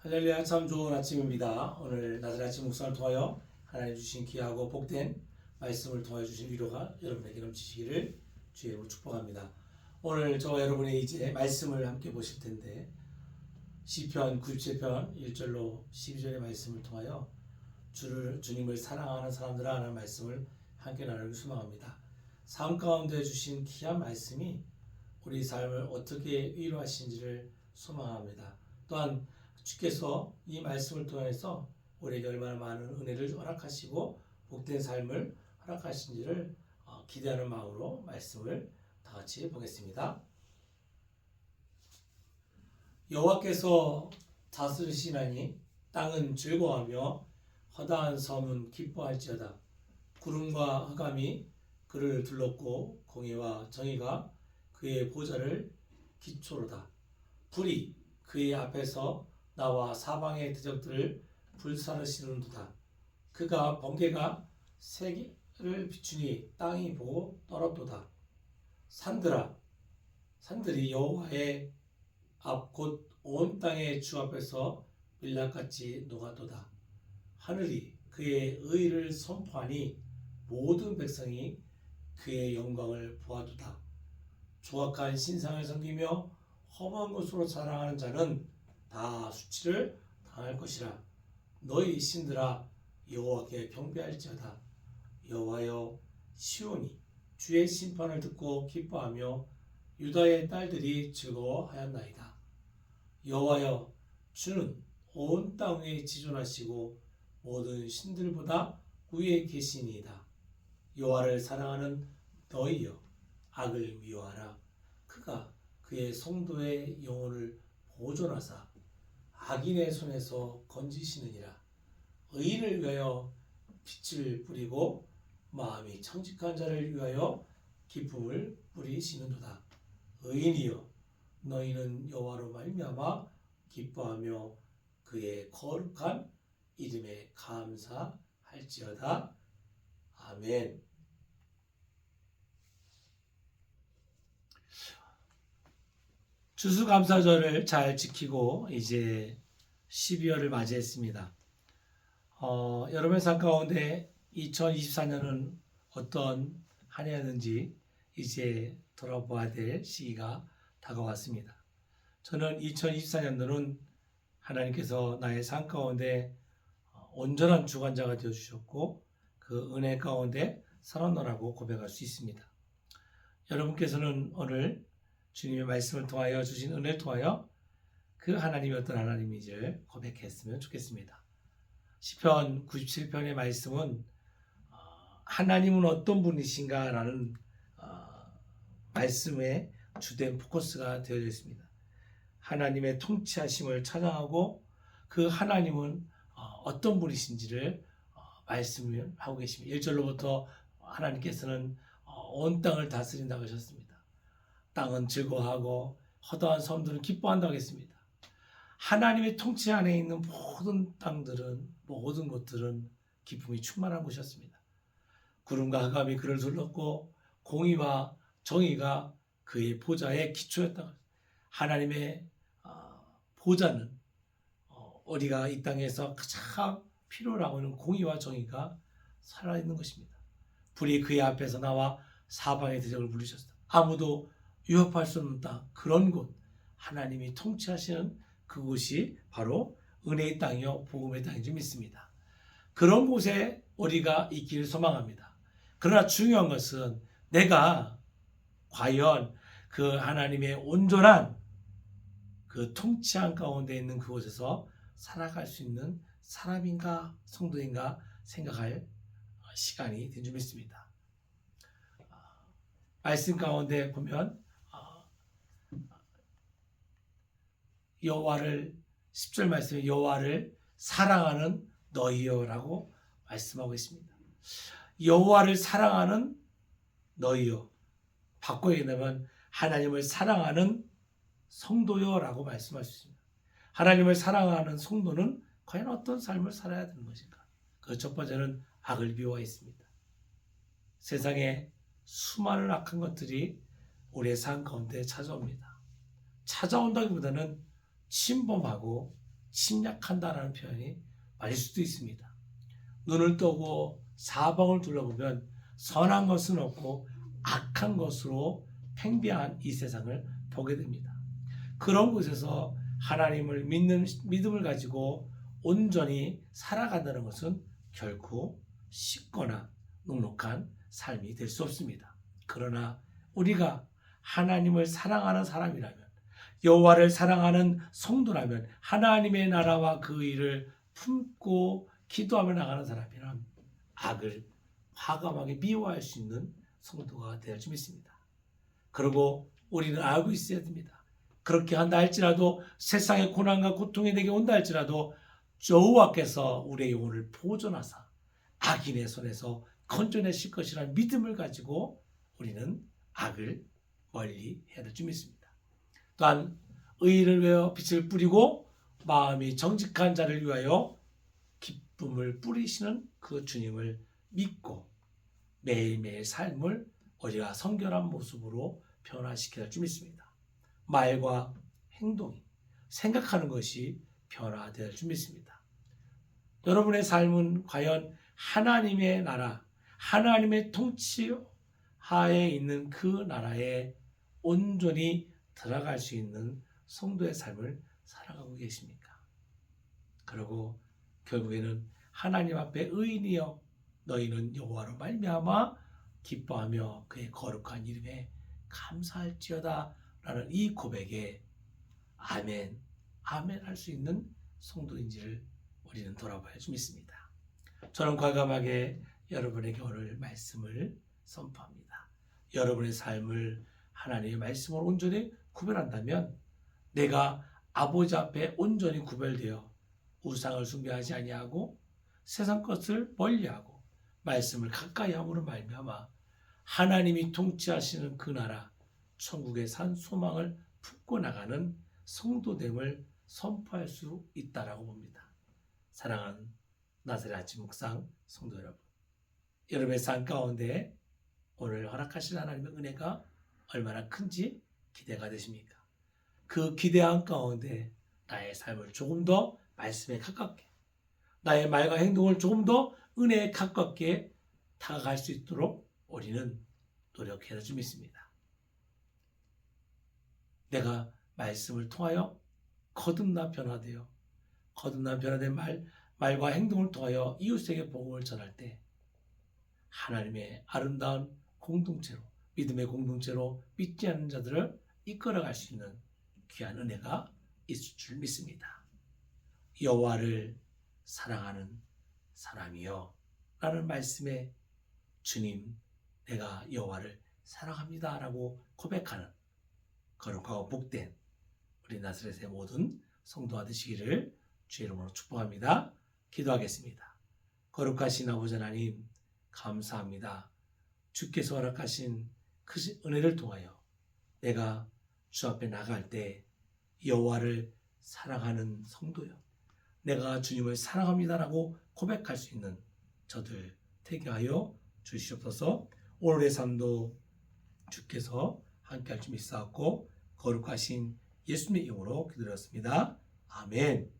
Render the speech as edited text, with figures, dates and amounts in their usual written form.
할렐루야, 참 좋은 아침입니다. 오늘 낮은 아침 묵상을 통하여 하나님 주신 귀하고 복된 말씀을 통하여 주신 위로가 여러분에게 넘치시기를 주의 이름으로 축복합니다. 오늘 저와 여러분이 이제 말씀을 함께 보실 텐데 시편 97편 1절로 12절의 말씀을 통하여 주님을 사랑하는 사람들아 하는 말씀을 함께 나누기 소망합니다. 삶 가운데 주신 귀한 말씀이 우리 삶을 어떻게 위로하신지를 소망합니다. 또한 주께서 이 말씀을 통해서 우리에게 얼마나 많은 은혜를 허락하시고 복된 삶을 허락하신지를 기대하는 마음으로 말씀을 다 같이 보겠습니다. 여호와께서 다스리시나니 땅은 즐거워하며 허다한 섬은 기뻐할지어다. 구름과 흑암이 그를 둘렀고 공의와 정의가 그의 보좌를 기초로다. 불이 그의 앞에서 나와 사방의 대적들을 불사르시는도다. 그가 번개가 세계를 비추니 땅이 보고 떨었도다. 산들이 여호와의 앞 곧 온 땅의 주 앞에서 밀랍같이 녹아도다. 하늘이 그의 의를 선포하니 모든 백성이 그의 영광을 보아도다. 조악한 신상을 섬기며 험한 것으로 자랑하는 자는 다 수치를 당할 것이라. 너희 신들아 여호와께 경배할지어다. 여호와여, 시온이 주의 심판을 듣고 기뻐하며 유다의 딸들이 즐거워하였나이다. 여호와여, 주는 온 땅 위에 지존하시고 모든 신들보다 위에 계시니이다. 여호와를 사랑하는 너희여, 악을 미워하라. 그가 그의 성도의 영혼을 보존하사 악인의 손에서 건지시느니라. 의인을 위하여 빛을 뿌리고 마음이 청직한 자를 위하여 기쁨을 뿌리시는도다. 의인이여, 너희는 여호와로 말미암아 기뻐하며 그의 거룩한 이름에 감사할지어다. 아멘. 추수감사절을 잘 지키고 이제 12월을 맞이했습니다. 여러분의 삶 가운데 2024년은 어떤 한 해였는지 이제 돌아보아야 될 시기가 다가왔습니다. 저는 2024년도는 하나님께서 나의 삶 가운데 온전한 주관자가 되어주셨고 그 은혜 가운데 살았노라고 고백할 수 있습니다. 여러분께서는 오늘 주님의 말씀을 통하여 주신 은혜를 통하여 그 하나님이 어떤 하나님인지를 고백했으면 좋겠습니다. 시편 97편의 말씀은 하나님은 어떤 분이신가 라는 말씀의 주된 포커스가 되어 있습니다. 하나님의 통치하심을 찬양하고 그 하나님은 어떤 분이신지를 말씀을 하고 계십니다. 1절로부터 하나님께서는 온 땅을 다스린다고 하셨습니다. 땅은 즐거워하고 허다한 섬들은 기뻐한다고 했습니다. 하나님의 통치 안에 있는 모든 땅들은, 모든 곳들은 기쁨이 충만한 곳이었습니다. 구름과 흑암이 그를 둘렀고 공의와 정의가 그의 보좌의 기초였다. 하나님의 보좌는 우리가 이 땅에서 가장 필요로 하고 있는 공의와 정의가 살아있는 것입니다. 불이 그의 앞에서 나와 사방의 대적을 물리셨다. 아무도 위협할 수 없는 땅, 그런 곳, 하나님이 통치하시는 그곳이 바로 은혜의 땅이요 복음의 땅인 줄 믿습니다. 그런 곳에 우리가 있기를 소망합니다. 그러나 중요한 것은 내가 과연 그 하나님의 온전한 그 통치한 가운데 있는 그곳에서 살아갈 수 있는 사람인가 성도인가 생각할 시간이 된 줄 믿습니다. 말씀 가운데 보면 여호와를 10절 말씀에 여호와를 사랑하는 너희여라고 말씀하고 있습니다. 여호와를 사랑하는 너희여, 바꿔 얘기하면 하나님을 사랑하는 성도여라고 말씀할 수 있습니다. 하나님을 사랑하는 성도는 과연 어떤 삶을 살아야 되는 것인가? 그 첫 번째는 악을 미워했습니다. 세상에 수많은 악한 것들이 우리의 삶 가운데 찾아옵니다. 찾아온다기보다는 침범하고 침략한다라는 표현이 맞을 수도 있습니다. 눈을 뜨고 사방을 둘러보면 선한 것은 없고 악한 것으로 팽배한 이 세상을 보게 됩니다. 그런 곳에서 하나님을 믿는 믿음을 가지고 온전히 살아간다는 것은 결코 쉽거나 넉넉한 삶이 될 수 없습니다. 그러나 우리가 하나님을 사랑하는 사람이라면, 여호와를 사랑하는 성도라면, 하나님의 나라와 그 일을 품고 기도하며 나가는 사람이란 악을 과감하게 미워할 수 있는 성도가 되어 줄 믿습니다. 그리고 우리는 알고 있어야 됩니다. 그렇게 한다 할지라도, 세상의 고난과 고통이 내게 온다 할지라도 여호와께서 우리의 영혼을 보존하사 악인의 손에서 건져내실 것이라는 믿음을 가지고 우리는 악을 멀리 해야 될 줄 믿습니다. 또한 의를 위하여 빛을 뿌리고 마음이 정직한 자를 위하여 기쁨을 뿌리시는 그 주님을 믿고 매일매일 삶을 우리가 성결한 모습으로 변화시켜야 할 줄 믿습니다. 말과 행동이, 생각하는 것이 변화되어야 할 줄 믿습니다. 여러분의 삶은 과연 하나님의 나라, 하나님의 통치 하에 있는 그 나라에 온전히 들어갈 수 있는 성도의 삶을 살아가고 계십니까? 그리고 결국에는 하나님 앞에 의인이여 너희는 여호와로 말미암아 기뻐하며 그의 거룩한 이름에 감사할지어다 라는 이 고백에 아멘, 아멘 할 수 있는 성도인지를 우리는 돌아봐야 좀 믿습니다. 저는 과감하게 여러분에게 오늘 말씀을 선포합니다. 여러분의 삶을 하나님의 말씀으로 온전히 구별한다면 내가 아버지 앞에 온전히 구별되어 우상을 숭배하지 아니하고 세상 것을 멀리하고 말씀을 가까이 함으로 말미암아 하나님이 통치하시는 그 나라 천국의 산 소망을 품고 나가는 성도됨을 선포할 수 있다라고 봅니다. 사랑하는 나사렛 아침 묵상 성도 여러분, 여러분의 삶 가운데 오늘 허락하신 하나님의 은혜가 얼마나 큰지 기대가 되십니까? 그 기대함 가운데 나의 삶을 조금 더 말씀에 가깝게, 나의 말과 행동을 조금 더 은혜에 가깝게 다가갈 수 있도록 우리는 노력해야 줄 믿습니다. 내가 말씀을 통하여 거듭나 변화되어 거듭나 변화된 말과 행동을 통하여 이웃에게 복음을 전할 때 하나님의 아름다운 공동체로, 믿음의 공동체로 믿지 않는 자들을 이끌어갈 수 있는 귀한 은혜가 있을 줄 믿습니다. 여호와를 사랑하는 사람이여 라는 말씀에 주님, 내가 여호와를 사랑합니다 라고 고백하는 거룩하고 복된 우리 나사렛의 모든 성도가 되시기를 주의 이름으로 축복합니다. 기도하겠습니다. 거룩하신 아버지 하나님, 감사합니다. 주께서 허락하신 그 은혜를 통하여 내가 주 앞에 나갈 때 여호와를 사랑하는 성도요, 내가 주님을 사랑합니다라고 고백할 수 있는 저들 되게 하여 주시옵소서. 오늘의 삶도 주께서 함께할 줄 믿사옵고 거룩하신 예수님의 이름으로 기도드렸습니다. 아멘.